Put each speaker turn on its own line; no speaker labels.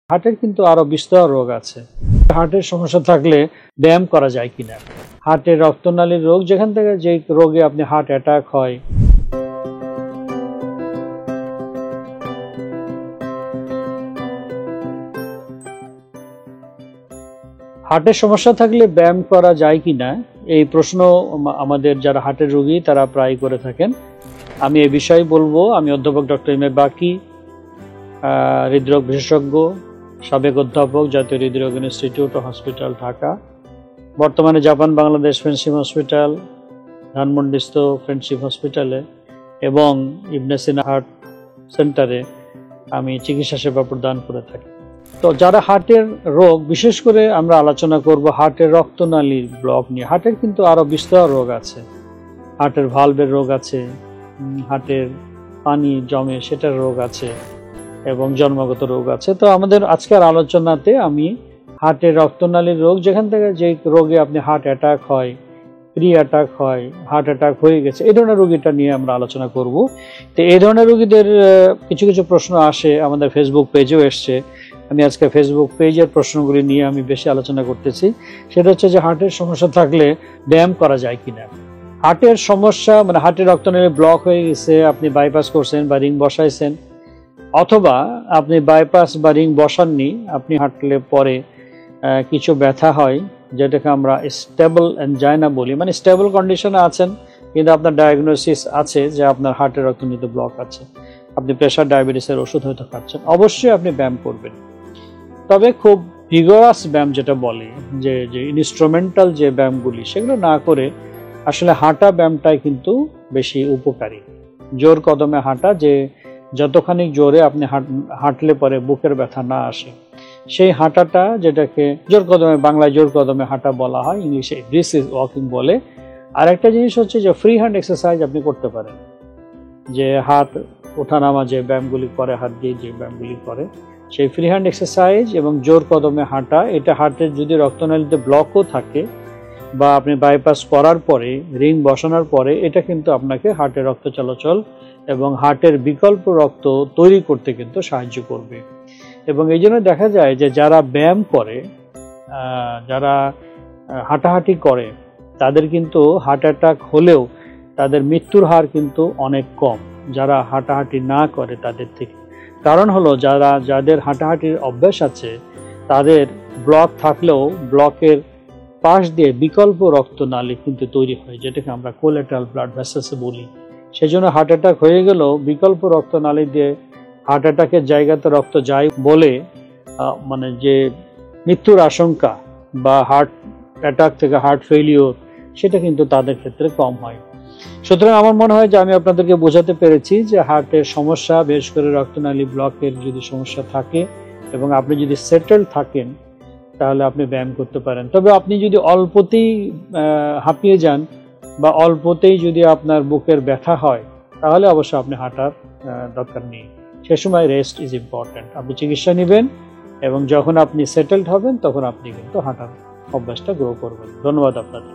হার্টের কিন্তু আরো বিস্তর রোগ আছে। হার্টের সমস্যা থাকলে ব্যায়াম করা যায় কিনা, হার্টের রক্তনালীর রোগ, যেখান থেকে যে রোগে আপনি হার্ট অ্যাটাক হয়, হার্টের সমস্যা থাকলে ব্যায়াম করা যায় কিনা, এই প্রশ্ন আমাদের যারা হার্টের রোগী তারা প্রায় করে থাকেন। আমি এই বিষয়ে বলবো। আমি অধ্যাপক ডক্টর এম এ বাকি, হৃদরোগ বিশেষজ্ঞ, সাবেক অধ্যাপক, জাতীয় হৃদরোগ ইনস্টিটিউট ও হসপিটাল, ঢাকা। বর্তমানে জাপান বাংলাদেশ ফ্রেন্ডশিপ হসপিটাল, ধানমন্ডিস্থ ফ্রেন্ডশিপ হসপিটালে এবং ইবনে সিনা হার্ট সেন্টারে আমি চিকিৎসা সেবা প্রদান করে থাকি। তো যারা হার্টের রোগ, বিশেষ করে আমরা আলোচনা করব হার্টের রক্তনালীর ব্লক নিয়ে। হার্টের কিন্তু আরো বিস্তর রোগ আছে। হার্টের ভালভের রোগ আছে, হার্টের পানি জমে সেটার রোগ আছে এবং জন্মগত রোগ আছে। তো আমাদের আজকের আলোচনাতে আমি হার্টের রক্তনালীর রোগ, যেখান থেকে যে রোগে আপনি হার্ট অ্যাটাক হয়, প্রি অ্যাটাক হয়, হার্ট অ্যাটাক হয়ে গেছে, এই ধরনের রোগীটা নিয়ে আমরা আলোচনা করব। তো এই ধরনের রোগীদের কিছু কিছু প্রশ্ন আসে, আমাদের ফেসবুক পেজেও এসছে। আমি আজকে ফেসবুক পেজের প্রশ্নগুলি নিয়ে আমি বেশি আলোচনা করতেছি। সেটা হচ্ছে যে হার্টের সমস্যা থাকলে ব্যায়াম করা যায় কিনা। হার্টের সমস্যা মানে হার্টের রক্তনালী ব্লক হয়ে গেছে, আপনি বাইপাস করছেন বা রিং বসাইছেন, অথবা আপনি বাইপাস বা রিং বসাননি, আপনি হাঁটলে পরে কিছু ব্যথা হয়, যেটাকে আমরা স্টেবল অ্যানজাইনা বলি। মানে স্টেবল কন্ডিশনে আছেন, কিন্তু আপনার ডায়াগনোসিস আছে যে আপনার হার্টের রক্তনালীতে ব্লক আছে, আপনি প্রেশার ডায়াবেটিসের ওষুধ হয়তো খাচ্ছেন, অবশ্যই আপনি ব্যায়াম করবেন। তবে খুব ভিগোরাস ব্যায়াম যেটা বলে, যে ইনস্ট্রুমেন্টাল যে ব্যায়ামগুলি, সেগুলো না করে আসলে হাঁটা ব্যায়ামটাই কিন্তু বেশি উপকারী। জোর কদমে হাঁটা, যে যতখানি জোরে আপনি হাঁটলে পরে বুকের ব্যথা না আসে, সেই হাঁটাটা, যেটাকে জোর কদমে, বাংলায় জোর কদমে হাঁটা বলা হয়, ইংলিশে ব্রিস্ক ওয়াকিং বলে। আর একটা জিনিস হচ্ছে যে ফ্রি হ্যান্ড এক্সারসাইজ আপনি করতে পারেন, যে হাত ওঠানামা যে ব্যায়ামগুলি করে, হাত দিয়ে যে ব্যায়ামগুলি করে, সেই ফ্রি হ্যান্ড এক্সারসাইজ এবং জোর কদমে হাঁটা, এটা হার্টের যদি রক্তনালীতে ব্লকও থাকে বা আপনি বাইপাস করার পরে, রিং বসানোর পরে, এটা কিন্তু আপনাকে হার্টের রক্ত চলাচল এবং হার্টের বিকল্প রক্ত তৈরি করতে কিন্তু সাহায্য করবে। এবং এই জন্য দেখা যায় যে যারা ব্যায়াম করে, যারা হাঁটাহাঁটি করে, তাদের কিন্তু হার্ট অ্যাটাক হলেও তাদের মৃত্যুর হার কিন্তু অনেক কম যারা হাঁটাহাঁটি না করে তাদের থেকে। কারণ হলো, যাদের হাঁটাহাঁটির অভ্যাস আছে, তাদের ব্লক থাকলেও ব্লকের পাশ দিয়ে বিকল্প রক্তনালী কিন্তু তৈরি হয়, যেটাকে আমরা কোলেটারাল ব্লাড ভেসেলস বলি। সেজন্য হার্ট অ্যাটাক হয়ে গেলেও বিকল্প রক্তনালী দিয়ে হার্ট অ্যাটাকের জায়গাতে রক্ত যায় বলে মানে যে মৃত্যুর আশঙ্কা বা হার্ট অ্যাটাক থেকে হার্ট ফেলিওর, সেটা কিন্তু তাদের ক্ষেত্রে কম হয়। সুতরাং আমার মনে হয় যে আমি আপনাদেরকে বোঝাতে পেরেছি যে হার্টের সমস্যা, বিশেষ করে রক্তনালী ব্লকের যদি সমস্যা থাকে এবং আপনি যদি সেটেল থাকেন, তাহলে আপনি ব্যায়াম করতে পারেন। তবে আপনি যদি অল্পতেই হাঁপিয়ে যান বা অল্পতেই যদি আপনার বুকের ব্যথা হয়, তাহলে অবশ্যই আপনি হাঁটার দরকার নেই। সে সময় রেস্ট ইজ ইম্পর্টেন্ট। আপনি চিকিৎসা নেবেন এবং যখন আপনি সেটেলড হবেন, তখন আপনি কিন্তু হাঁটার অভ্যাসটা গ্রো করবেন। ধন্যবাদ আপনাদের।